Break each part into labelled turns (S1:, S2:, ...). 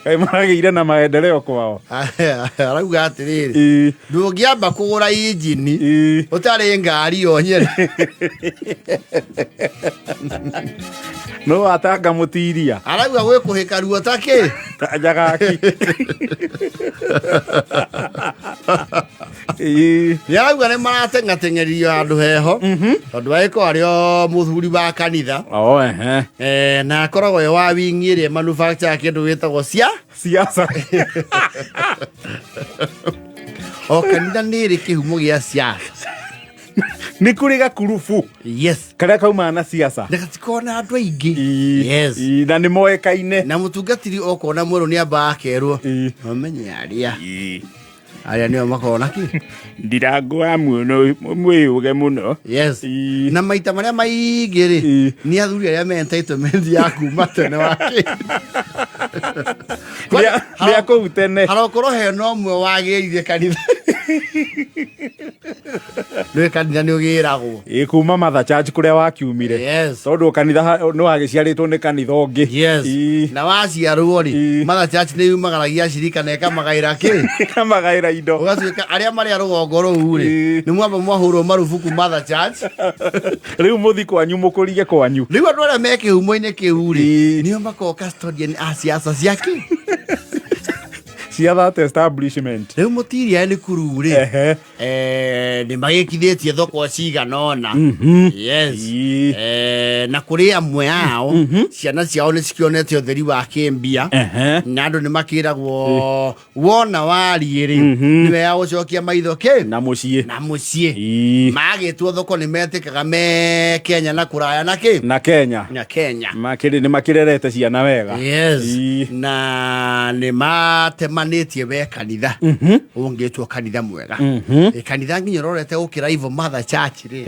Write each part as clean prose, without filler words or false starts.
S1: Kai maragĩire na maendeleo kwao.
S2: Arauga atiriri ndũngĩamba kũgũra injini ũtarĩ ngari yo nyene.
S1: No atanga mũtiria.
S2: Arauga gwĩ kũhĩka ruo takĩ
S1: Njagaki.
S2: Nĩarauga nĩ marateng'ateng'erio handũ heho tondũ agĩko arĩo mũthuri wa kanitha na akoragwo yo wa wingi ĩrĩa manufacture kĩndũ gĩtagwo
S1: siasa.
S2: O kanitha nĩ ĩrĩ kĩhumo gĩa siasa.
S1: Nĩ kũrĩ gakurubu karĩa kauma na siasa
S2: na gatikona andũ aingĩ
S1: na nĩ moĩkaine
S2: na mũtungatiri okona mwerũ nĩ ambaga akerwo ũmenye arĩa nĩo makoragwo naki
S1: ndirango wa muono mwĩũge mũno.
S2: Na maita marĩa maingĩ rĩ nĩ athuri arĩa me entitlement ya kuma tene wake
S1: nĩ akũu tene
S2: harokorwo hena ũmwe wagĩrire kanitha nĩ kanitha nĩ ũgĩragwo
S1: kuma Mother Church kũrĩa wakiumire tondũ kanitha nĩ wagĩciarĩtwo nĩ kanitha ũngĩ
S2: na waciarwo rĩ Mother Church nĩ yumagaragia cirika na ĩkamagaĩra
S1: kamagaĩra indo
S2: ũgatuĩka arĩa marĩ a rũgongo rũu rĩ nĩ mwamba mwahũrwo marubuku Mother Church
S1: rĩu mũthi kwanyu mũkũrige kwanyu
S2: rĩu andũ arĩa me kĩhumo-inĩ kĩu rĩ nĩo makoragwo custodian a siasa ciake
S1: cia that establishment.
S2: Rĩu mũtiria nĩ kuru rĩ nĩ magĩkithĩtie thoko cigana ona na kũrĩ amwe ao ciana ciao nĩ cikĩonete ũtheri wa kĩmbia na andũ nĩ makĩragwo wona wariĩ rĩ nĩ wega gũcokia maitho
S1: na
S2: mũciĩ magĩtwo thoko nĩ metĩkaga me Kenya na kũraya na Kenya
S1: nĩ makĩrerete ciana wega
S2: na nĩ matemanĩtie we kanitha ũngĩtwo kanitha mwega kanitha nginya rorete gũkĩra Ivo Mother Church rĩ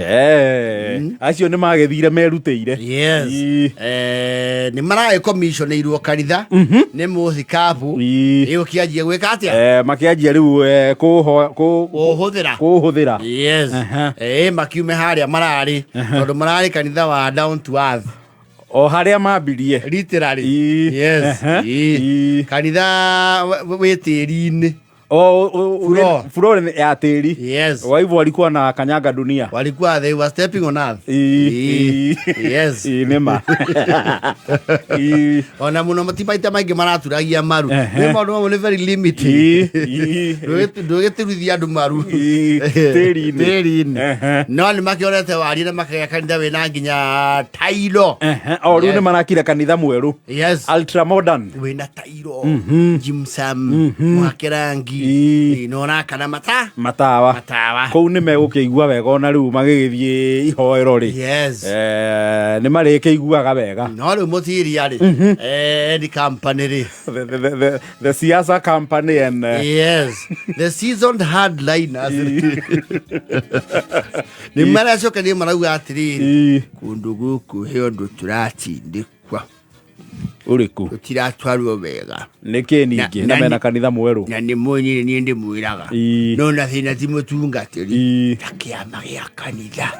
S1: acio nĩ magĩthire merutĩire
S2: nĩ maragĩ commissioneirwo kanitha nĩ mũthikabu rĩu kĩanjia gwĩka atĩa
S1: makĩanjia rĩu kũhũthĩra
S2: makiume harĩa mararĩ tondũ mararĩ kanitha wa down to earth
S1: o harĩa mambirie
S2: literally kanitha wĩ tĩri-inĩ
S1: floor ya tĩri waivu walikuwa na kanyaga dunia
S2: they were stepping on earth
S1: nĩma
S2: ona mũno matimaita maingĩ maraturagia maru nĩ maũndũ mamwe nĩ very limited ndũgĩtirithia andũ maru tĩri-inĩ no nĩ makĩonete warie na makagĩa kanitha wĩna nginya tairo
S1: o rĩu nĩ marakire kanitha mwerũ ultra modern
S2: wĩna tairo jimsam mwakerangi nona kana
S1: matawa kũu nĩ megũkĩigua wega ona rĩu magĩgĩthiĩ ihoero rĩ nĩ marĩkĩiguaga wega
S2: no rĩu mũtiria rĩ the company rĩ
S1: the siasa company and
S2: the seasoned hardliners nĩ maracokanĩrie marauga atĩrĩrĩ kũndũ gũkũ he ũndũ tũratindĩkwa
S1: ũrĩkũ
S2: tũtiratwarwo wega
S1: nĩkĩ ningĩ na mena kanitha mwerũ
S2: na nĩ mũnyire niĩ ndĩmwĩraga no na thĩna ti mũtungatĩri ta kĩama gĩa kanitha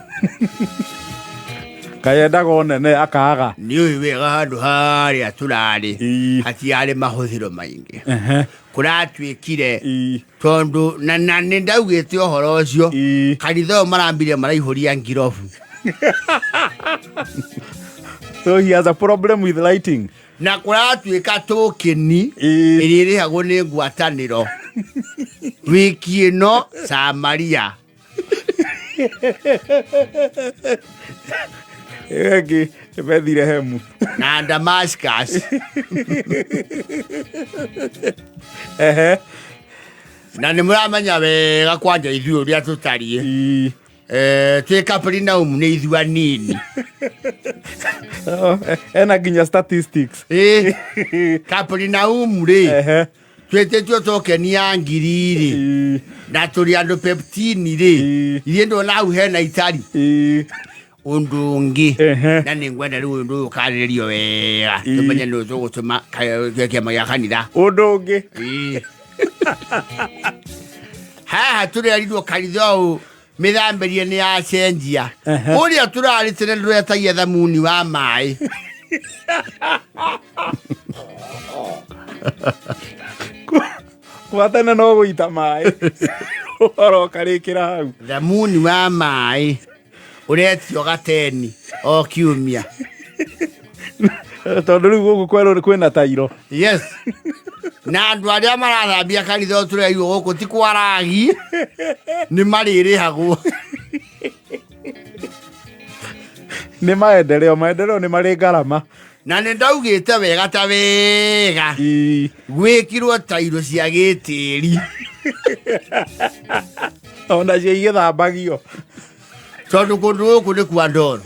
S1: kayendaga ũnene akaga
S2: nĩ ũĩ wega handũ harĩa tũrarĩ hatiarĩ mahũthĩro maingĩ kũratuĩkire tondũ na nĩ ndaugĩte ũhoro ũcio kanitha ũyũ marambire maraihũria ngirobu
S1: so he has a problem with lighting
S2: na kũratuĩka tokeni ĩrĩa ĩrĩhagwo nĩ ngwatanĩro wiki ĩno Samaria
S1: ĩngĩ Bethlehem
S2: na Damascus na nĩ mũramenya wega kwanja ithuĩ ũrĩa tũtariĩ twĩ Capernaum nĩ ithuĩ anini
S1: ena nginya statistics
S2: Capernaum rĩ twĩtĩtio tokeni ya ngiri rĩ na tũrĩ andũ 15 rĩ irie ndona hau hena itari ũndũ ũngĩ na nĩ ngwenda rĩu ũndũ ũyũ ũkarĩrĩrio wega tũmenye nĩ tũgũtũma kĩama gĩa kanitha
S1: ũndũ ũngĩ
S2: haha tũrerirwo kanitha ũyũ mĩthamberie nĩ yacenjia ũrĩa tũrarĩ tene ndũretagia thamuni wa maĩ
S1: Watana no guita mai. Oroka rikira hau.
S2: Thamuni wa mai. Uretio gateni o kiumia.
S1: Tondu riu guku kwerwo kwina tairo.
S2: Yes. Na andu aria marathambia kanitha tureirwo guku ti kwaragi. Ni maririhagwo.
S1: Ni maendeleo ni mari ngarama.
S2: Na nä ndaugä wega ta wega gwä kirwo tairo cia gä tä ri
S1: ona cia igä thambagio
S2: tondå kå ndå gå kå nä kwa ndoro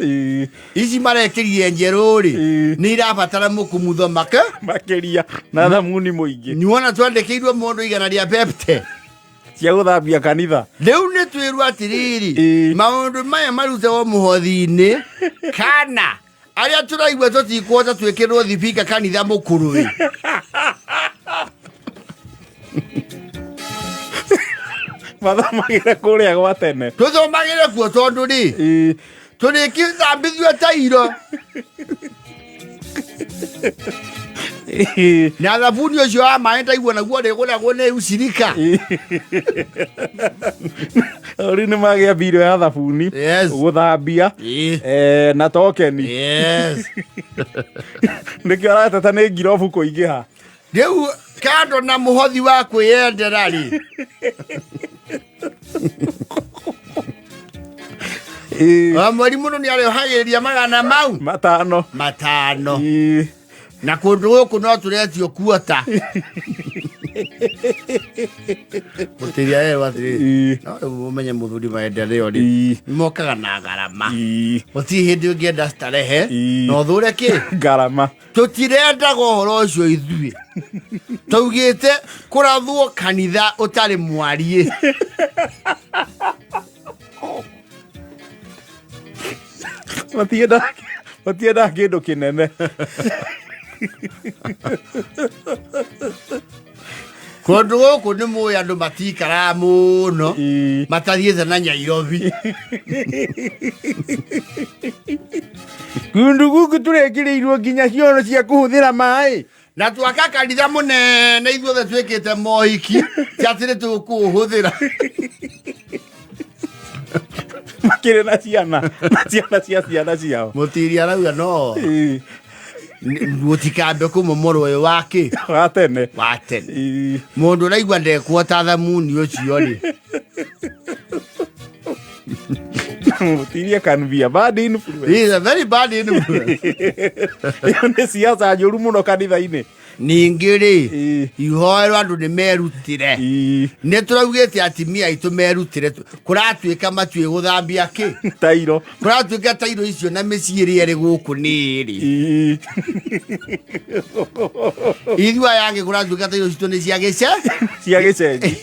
S2: ici marekä njerå rä nä irabatara må kumutho
S1: makä ria na thamuni må ingä
S2: nĩwona twandäkä irwo må ndå igana rĩa pepte
S1: cia gå thambia kanitha
S2: rä u nä twä rwo atä rä rä maå ndå maya marutagwo må hothi-inä kana aria turaigua tutikwota twikirwo thibika kanitha mukuru
S1: mathomagire kuria gwa tene
S2: tuthomagire kuo tondu ri turikithambithio tairo na thabuni ucio wa maĩ ndaigua naguo rĩgũragwo nĩ ucirika
S1: ori nĩ magĩa mbiro ya thabuni gũthambia na tokeni nĩkĩo arateta nĩ ngirobu kũingĩha
S2: rĩu kando na mũhothi wa kwĩyendera rĩ mweri mũno nĩ arĩohagĩrĩria magana mau matano na kundu guku no turetio kuota mutiria watiri no umenye muthuri maendeleo ri mokaga na garama muti hindi ungienda starehe no thure ki
S1: garama
S2: tutirenda gohoro ucio ithui taugite kurathwo kanitha utari mwarie
S1: matienda kindu kinene
S2: kundu guku ni muya andu matikara muno matathiete na Nyairobi
S1: kundu guku turekirirwo nginya ciono cia kuhuthira mai
S2: na twaka kanitha munene ithuothe twikite mohiki ciatire tukuhuthira
S1: makire na ciana ciana ciao
S2: mutiria rauga no gutikambe kumomoro uyu waki
S1: watene
S2: mundu raigua ndekwota thamuni ucio ri
S1: mutiria can be a bad influence.
S2: He is a very bad influence.
S1: Ni siasa njuru muno kanitha-ini
S2: ningi ri ihoerwo andu ni merutire ni turaugite atimia itu merutire kuratuika matue guthambia ki
S1: tairo
S2: kuratuika tairo icio na miciiri eri guku niri ithua yange kuratuika tairo icio ni cia gicenji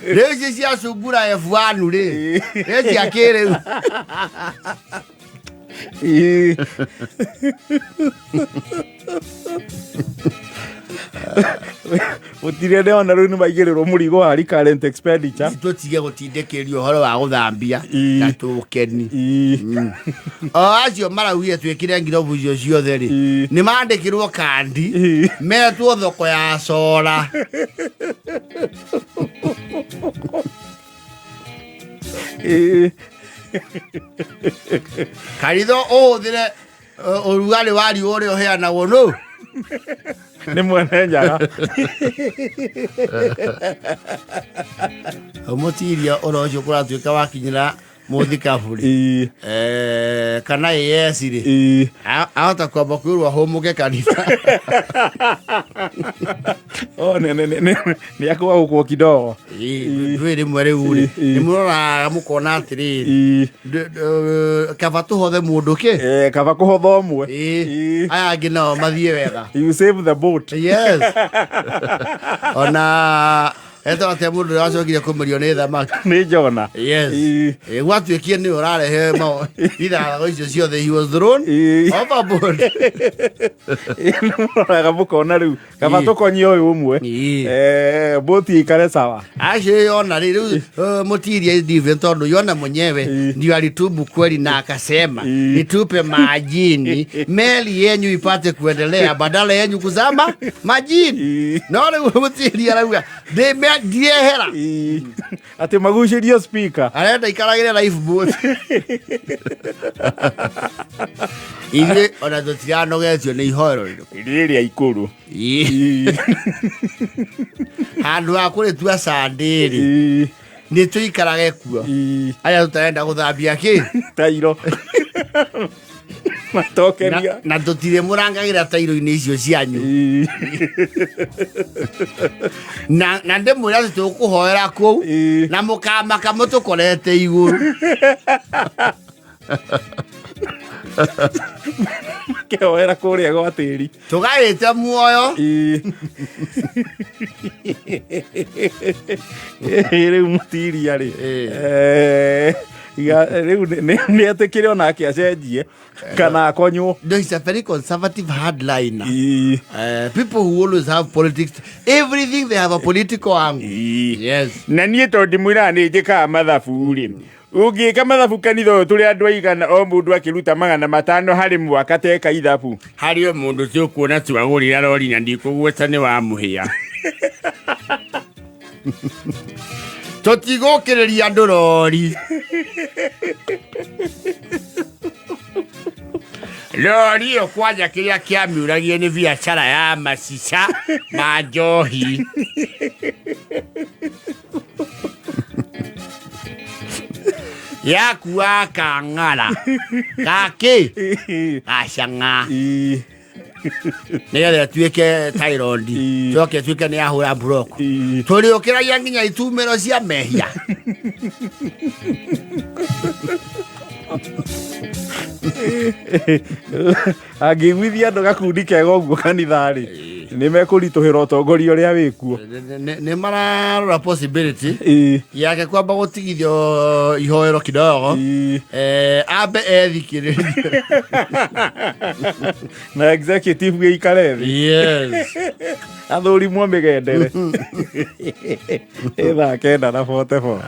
S2: Rezi cia sungura F1 ri rezi akire
S1: utire ne ona runi maigiriro murigo hari current expenditure
S2: tutige gutindekerio horo wa guthambia na tukeni acio maraugie twikire ngirobu icio ciothe ri ni mandikirwo kandi metwo thoko ya cora karitho uthire urugari wari uri uheanagwo no
S1: ni mwene njaga
S2: mutiria orocio kuratuika wakinyira muthikaburi kana yes ri ahota kwamba kwirwa homuke kanitha
S1: ni akwa gukwo kidogo
S2: ndwiri mwere uri ni murora mukona atiri kaba tuhothe mundu ki
S1: kaba kuhotha umwe
S2: aya ngina mathie wega
S1: you save the boat
S2: yes ona eto ate mundu acokire kumurione thamaki
S1: ni njona
S2: yes gwatuikie ni urarehe ma ithathago icio ciothe he was thrown overboard
S1: mukona riu kaba tukonyie uyu umwe boti ikare sawa
S2: aje yona riu mutiria ndive tondu yona mwenyewe ndio alitubu kweli na akasema nitupe majini meli yenyu ipate kuendelea badala yenyu kuzama majini nore mutiria rauga de me diehera
S1: ati magucirio speaker
S2: arenda ikaragire life boat ile ona dotirano getio ni ihoero
S1: iria ikuru
S2: handu akure tua sandiri ni tuikarage kuo aya tutaenda guthambia ki
S1: tairo matokeria
S2: na tutire murangagira tairo-ini icio cianyu na ndimwira tukuhoera kuu na mukamaka mutukorete iguru
S1: kehoera kuria gwa tiri
S2: tugaite muoyo
S1: riu mutiria ri riu ni atikire onake acenjie kana akonywo.
S2: No, it's a very conservative hardliner. People who always have politics, everything they have a political angle. Yes.
S1: Na niĩ to ndimwĩra nĩ njĩkaga mathabu rĩ ũngĩka mathabu kanitha tũrĩ andũ aigana o mũndũ akĩruta 500 harĩ mwaka teka ithabu
S2: harĩ o mũndũ ũcio kuona twagũrĩra rori na ndikũgweta nĩ wa mũhĩa tũtigũkĩrĩria andũ rori rori ĩyo kwanja kĩrĩa kĩamiũragie nĩ biacara ya macica ma njohi yakua kang'ara gaki gacang'a nigetha tuĩke Tyrod coke tuĩke nĩ ahũra buroko tũrĩũkĩragia nginya itumĩro cia mehia
S1: angĩgwithia andũ gakundi kega ũguo kanitha-rĩ nĩ mekũritũhĩra ũtongoria ũrĩa wĩkuo
S2: nĩ mararora possibility yake kwamba gũtigithio ihoero kidogo ambe ethikĩrĩrie
S1: na executive gĩikare thĩ
S2: yes
S1: athũrimwo mĩgendere 9:44